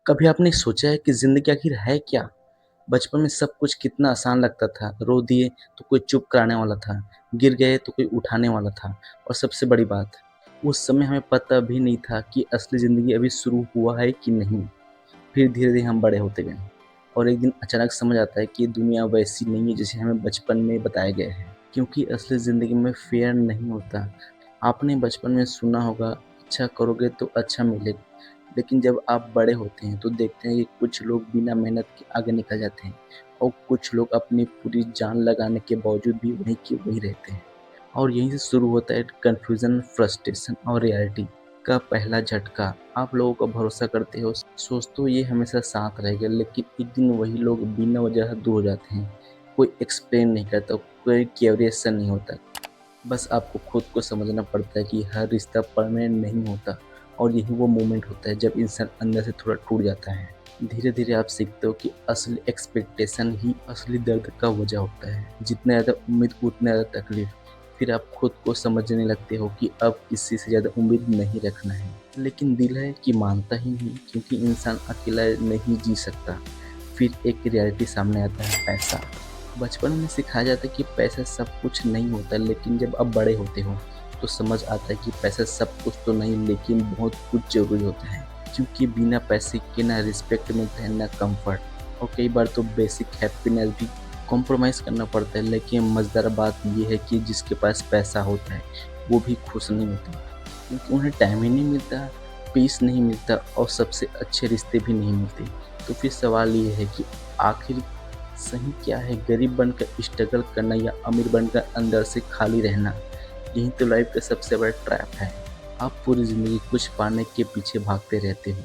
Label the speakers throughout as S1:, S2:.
S1: कभी आपने सोचा है कि ज़िंदगी आखिर है क्या? बचपन में सब कुछ कितना आसान लगता था। रो दिए तो कोई चुप कराने वाला था, गिर गए तो कोई उठाने वाला था और सबसे बड़ी बात, उस समय हमें पता भी नहीं था कि असली ज़िंदगी अभी शुरू हुआ है कि नहीं। फिर धीरे-धीरे हम बड़े होते गए और एक दिन अचानक समझ आता है कि दुनिया वैसी नहीं है जैसे हमें बचपन में बताया गया है। क्योंकि असली ज़िंदगी में फेयर नहीं होता। आपने बचपन में सुना होगा, अच्छा करोगे तो अच्छा मिलेगा। लेकिन जब आप बड़े होते हैं तो देखते हैं कि कुछ लोग बिना मेहनत के आगे निकल जाते हैं और कुछ लोग अपनी पूरी जान लगाने के बावजूद भी वहीं के वहीं रहते हैं। और यहीं से शुरू होता है कन्फ्यूज़न, फ्रस्ट्रेशन और रियलिटी का पहला झटका। आप लोगों का भरोसा करते हो, सोचते हो ये हमेशा साथ रहेगा, लेकिन एक दिन वही लोग बिना वजह दूर हो जाते हैं। कोई एक्सप्लेन नहीं करता, कोई क्यूरियस नहीं होता। बस आपको खुद को समझना पड़ता है कि हर रिश्ता परमानेंट नहीं होता और यही वो मोमेंट होता है जब इंसान अंदर से थोड़ा टूट जाता है। धीरे धीरे आप सीखते हो कि असली एक्सपेक्टेशन ही असली दर्द का वजह होता है। जितना ज़्यादा उम्मीद उतनी ज़्यादा तकलीफ। फिर आप खुद को समझने लगते हो कि अब किसी से ज़्यादा उम्मीद नहीं रखना है, लेकिन दिल है कि मानता ही नहीं, क्योंकि इंसान अकेला नहीं जी सकता। फिर एक रियलिटी सामने आता है, पैसा। बचपन में सिखाया जाता है कि पैसा सब कुछ नहीं होता, लेकिन जब आप बड़े होते हो तो समझ आता है कि पैसा सब कुछ तो नहीं, लेकिन बहुत कुछ ज़रूरी होता है। क्योंकि बिना पैसे के ना रिस्पेक्ट मिलता है, ना कंफर्ट, और कई बार तो बेसिक हैप्पीनेस भी कॉम्प्रोमाइज़ करना पड़ता है। लेकिन मज़ेदार बात ये है कि जिसके पास पैसा होता है वो भी खुश नहीं होते, क्योंकि उन्हें टाइम ही नहीं मिलता, पीस नहीं मिलता और सबसे अच्छे रिश्ते भी नहीं मिलते। तो फिर सवाल ये है कि आखिर सही क्या है, गरीब बनकर स्ट्रगल करना या अमीर बनकर अंदर से खाली रहना? यही तो लाइफ का सबसे बड़ा ट्रैप है। आप पूरी ज़िंदगी कुछ पाने के पीछे भागते रहते हो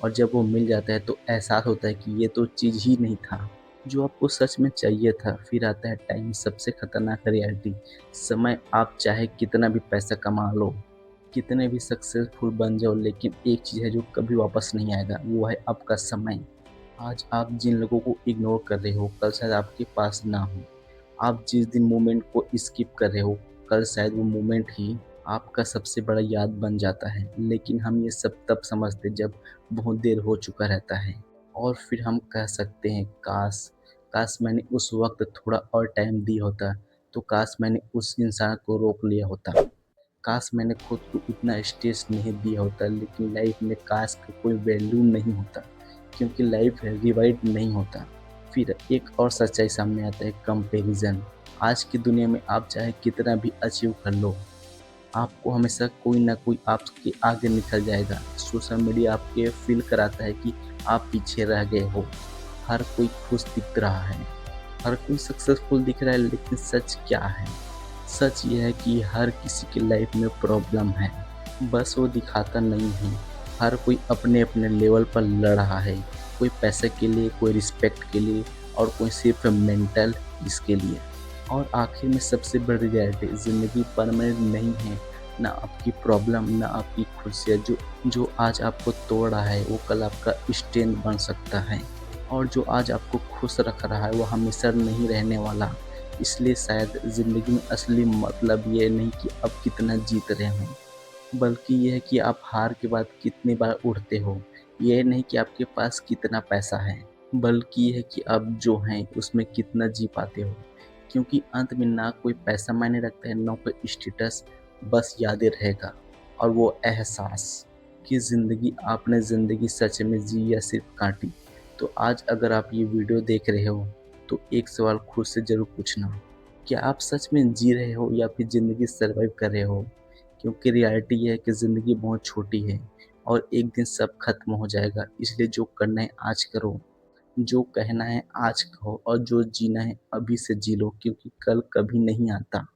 S1: और जब वो मिल जाता है तो एहसास होता है कि ये तो चीज़ ही नहीं था जो आपको सच में चाहिए था। फिर आता है टाइम, सबसे खतरनाक रियलिटी। समय, आप चाहे कितना भी पैसा कमा लो, कितने भी सक्सेसफुल बन जाओ, लेकिन एक चीज़ है जो कभी वापस नहीं आएगा, वो है आपका समय। आज आप जिन लोगों को इग्नोर कर रहे हो, कल शायद आपके पास ना हो। आप जिस दिन मोमेंट को स्किप कर रहे हो, कल शायद वो मोमेंट ही आपका सबसे बड़ा याद बन जाता है। लेकिन हम ये सब तब समझते जब बहुत देर हो चुका रहता है। और फिर हम कह सकते हैं, काश काश मैंने उस वक्त थोड़ा और टाइम दिया होता, तो काश मैंने उस इंसान को रोक लिया होता, काश मैंने खुद को इतना स्ट्रेस नहीं दिया होता। लेकिन लाइफ में काश का कोई वैल्यू नहीं होता, क्योंकि लाइफ रिवाइड नहीं होता। फिर एक और सच्चाई सामने आता है, कंपैरिजन। आज की दुनिया में आप चाहे कितना भी अचीव कर लो, आपको हमेशा कोई ना कोई आपके आगे निकल जाएगा। सोशल मीडिया आपके फील कराता है कि आप पीछे रह गए हो। हर कोई खुश दिख रहा है, हर कोई सक्सेसफुल दिख रहा है, लेकिन सच क्या है? सच ये है कि हर किसी की लाइफ में प्रॉब्लम है, बस वो दिखाता नहीं है। हर कोई अपने अपने लेवल पर लड़ रहा है, कोई पैसे के लिए, कोई रिस्पेक्ट के लिए और कोई सिर्फ मेंटल पीस के लिए। और आखिर में सबसे बड़ी रियलिटी, ज़िंदगी परमानेंट नहीं है। ना आपकी प्रॉब्लम, ना आपकी खुशियाँ। जो आज आपको तोड़ रहा है वो कल आपका स्ट्रेंथ बन सकता है, और जो आज आपको खुश रख रहा है वो हमेशा नहीं रहने वाला। इसलिए शायद ज़िंदगी में असली मतलब ये नहीं कि आप कितना जीत रहे हो, बल्कि ये है कि आप हार के बाद कितनी बार उठते हो। ये नहीं कि आपके पास कितना पैसा है, बल्कि ये है कि आप जो हैं उसमें कितना जी पाते हो। क्योंकि अंत में ना कोई पैसा मायने रखता है, ना कोई स्टेटस, बस यादें रहेगा। और वो एहसास कि आपने ज़िंदगी सच में जी या सिर्फ काटी। तो आज अगर आप ये वीडियो देख रहे हो तो एक सवाल खुद से ज़रूर पूछना, क्या आप सच में जी रहे हो या फिर ज़िंदगी सर्वाइव कर रहे हो? क्योंकि रियलिटी ये है कि ज़िंदगी बहुत छोटी है और एक दिन सब खत्म हो जाएगा। इसलिए जो करना है आज करो, जो कहना है आज कहो और जो जीना है अभी से जी लो, क्योंकि कल कभी नहीं आता।